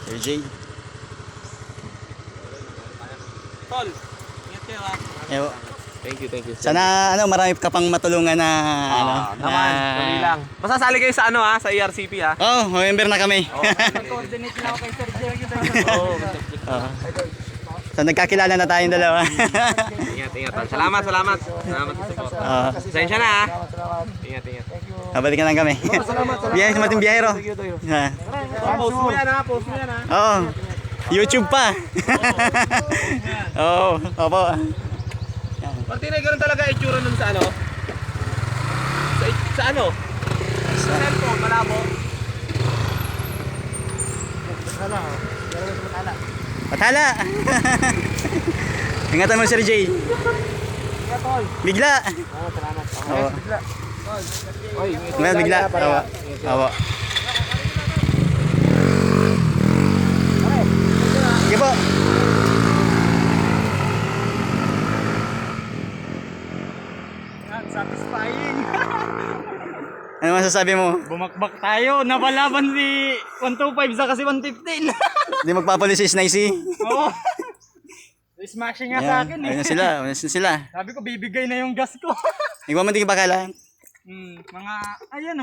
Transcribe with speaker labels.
Speaker 1: Sir Jay.
Speaker 2: Tol, ingat kayo ha.
Speaker 1: Ewo.
Speaker 3: Thank you.
Speaker 1: Sana marami ka pang matulungan na
Speaker 3: Naman, dali lang. Basta sali kayo sa sa ERCP ha.
Speaker 1: Oh, member na kami.
Speaker 2: Coordinate na ako kay Sir Jay.
Speaker 3: Oo.
Speaker 1: So nagkakilala na tayong dalawa.
Speaker 3: Ingat. Salamat. Salamat sa support. Pasensya na ha. Ingat.
Speaker 1: Kabalikan lang kami. Biyahe sa mating biyahero.
Speaker 3: Post mo yan ha.
Speaker 1: Oo. YouTube pa. Oo, opo.
Speaker 3: Pag tinay ganun talaga itsura nun sa Sa cellphone, malabo.
Speaker 1: Patala. Ingatan mo Sir Jay. Bigla.
Speaker 3: Salamat.
Speaker 1: Oo.
Speaker 3: Oy,
Speaker 1: Bigla. Oo. Oo. Sige po.
Speaker 2: Satisfying.
Speaker 1: Ano masasabi mo?
Speaker 2: Bumakbak tayo. Napalaban si 125 sa kasi 115.
Speaker 1: Hindi magpapolisis na isi.
Speaker 2: Oo. Smashing nga sa akin eh.
Speaker 1: Ayun na sila.
Speaker 2: Sabi ko bibigay na yung gas ko.
Speaker 1: Ikaw man di bakalan.
Speaker 2: Mga ayan